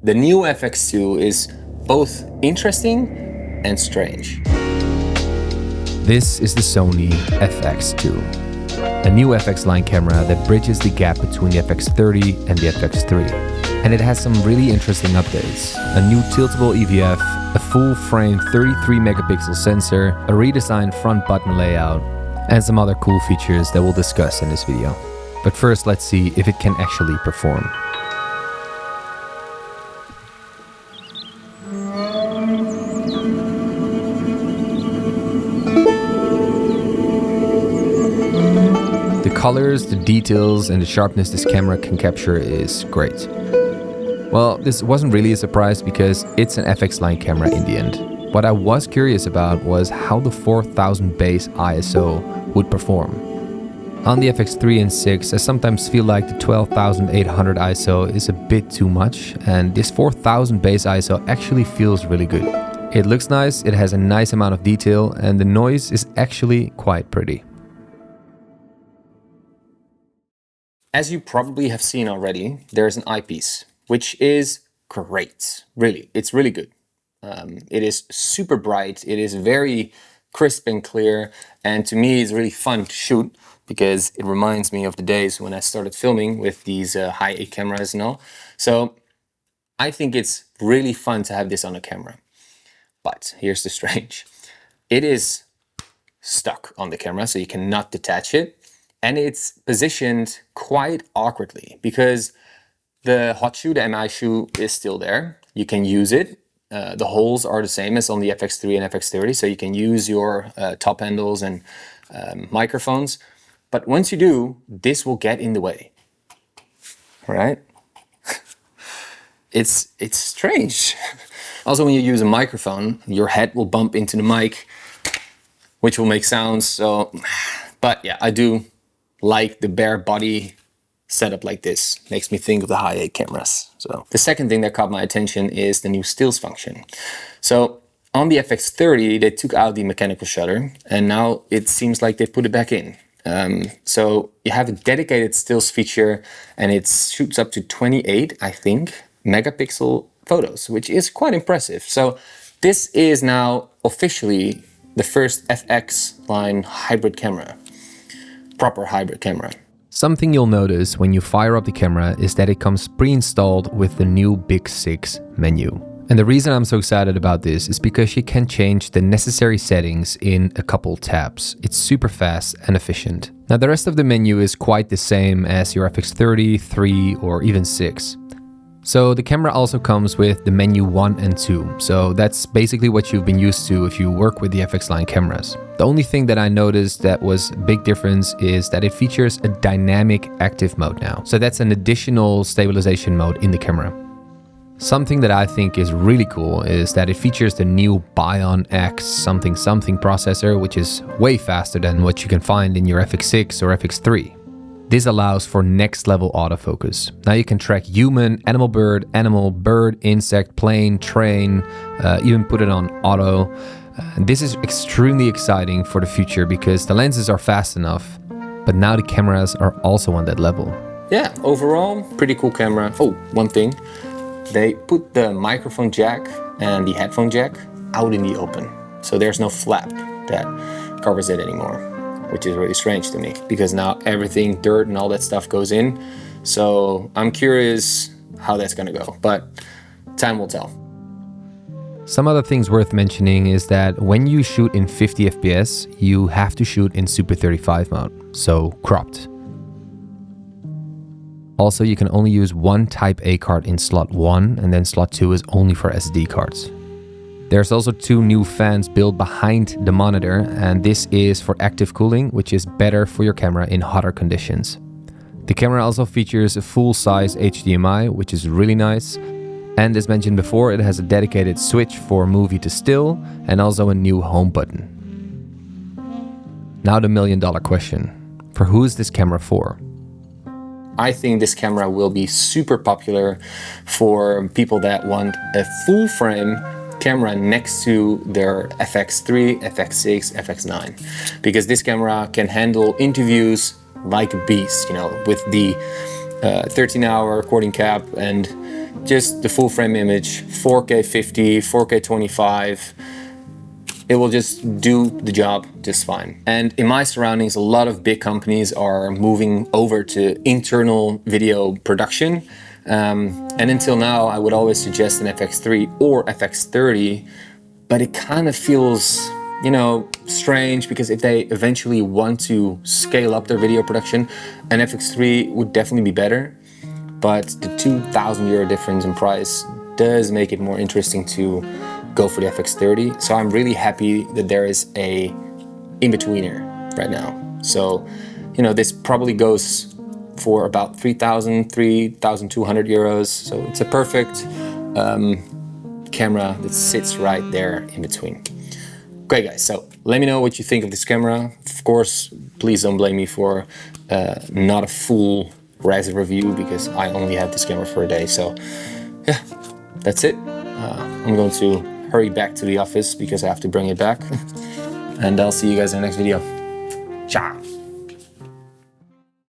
The new FX2 is both interesting and strange. This is the Sony FX2, a new FX line camera that bridges the gap between the FX30 and the FX3. And it has some really interesting updates. A new tiltable EVF, a full-frame 33 megapixel sensor, a redesigned front button layout, and some other cool features that we'll discuss in this video. But first, let's see if it can actually perform. The colors, the details, and the sharpness this camera can capture is great. Well, this wasn't really a surprise because it's an FX line camera in the end. What I was curious about was how the 4000 base ISO would perform. On the FX3 and 6, I sometimes feel like the 12800 ISO is a bit too much, and this 4000 base ISO actually feels really good. It looks nice, it has a nice amount of detail, and the noise is actually quite pretty. As you probably have seen already, there's an eyepiece, which is great. Really, it's really good. It is super bright, it is very crisp and clear, and to me it's really fun to shoot because it reminds me of the days when I started filming with these high-A cameras and all. So I think it's really fun to have this on a camera. But here's the strange. It is stuck on the camera, so you cannot detach it. And it's positioned quite awkwardly because the hot shoe, the MI shoe, is still there. You can use it. The holes are the same as on the FX3 and FX30, so you can use your top handles and microphones. But once you do, this will get in the way. All right? It's strange. Also, when you use a microphone, your head will bump into the mic, which will make sounds. So, but yeah, I do like the bare body setup like this. Makes me think of the high-A cameras. So the second thing that caught my attention is the new stills function. So on the FX30, they took out the mechanical shutter, and now it seems like they put it back in. So you have a dedicated stills feature, and it shoots up to 28, I think, megapixel photos, which is quite impressive. So this is now officially the first FX line hybrid camera. Proper hybrid camera. Something you'll notice when you fire up the camera is that it comes pre-installed with the new Big 6 menu. And the reason I'm so excited about this is because you can change the necessary settings in a couple taps. It's super fast and efficient. Now the rest of the menu is quite the same as your FX30, 3 or even 6. So the camera also comes with the menu 1 and 2. So that's basically what you've been used to if you work with the FX line cameras. The only thing that I noticed that was a big difference is that it features a dynamic active mode now. So that's an additional stabilization mode in the camera. Something that I think is really cool is that it features the new Bion X something processor, which is way faster than what you can find in your FX6 or FX3. This allows for next level autofocus. Now you can track human, animal, bird, insect, plane, train, even put it on auto. This is extremely exciting for the future because the lenses are fast enough, but now the cameras are also on that level. Yeah, overall, pretty cool camera. Oh, one thing. They put the microphone jack and the headphone jack out in the open. So there's no flap that covers it anymore, which is really strange to me because now everything, dirt and all that stuff goes in. So I'm curious how that's gonna go, but time will tell. Some other things worth mentioning is that when you shoot in 50 FPS, you have to shoot in Super 35 mode, so cropped. Also, you can only use one Type A card in slot 1, and then slot 2 is only for SD cards. There's also 2 new fans built behind the monitor, and this is for active cooling, which is better for your camera in hotter conditions. The camera also features a full-size HDMI, which is really nice. And as mentioned before, it has a dedicated switch for movie to still, and also a new home button. Now the million-dollar question. For who is this camera for? I think this camera will be super popular for people that want a full frame camera next to their FX3, FX6, FX9, because this camera can handle interviews like a beast, you know, with the 13-hour recording cap and just the full frame image, 4K 50, 4K 25. It will just do the job just fine. And in my surroundings, a lot of big companies are moving over to internal video production. And until now, I would always suggest an FX3 or FX30, but it kind of feels, you know, strange, because if they eventually want to scale up their video production, an FX3 would definitely be better. But the €2,000 difference in price does make it more interesting to go for the FX30. So I'm really happy that there is a in-betweener right now. So, you know, this probably goes for about 3,000, 3,200 euros. So it's a perfect camera that sits right there in between. Great guys, so let me know what you think of this camera. Of course, please don't blame me for not a full res review, because I only had this camera for a day. So yeah, that's it. I'm going to hurry back to the office because I have to bring it back. And I'll see you guys in the next video. Ciao.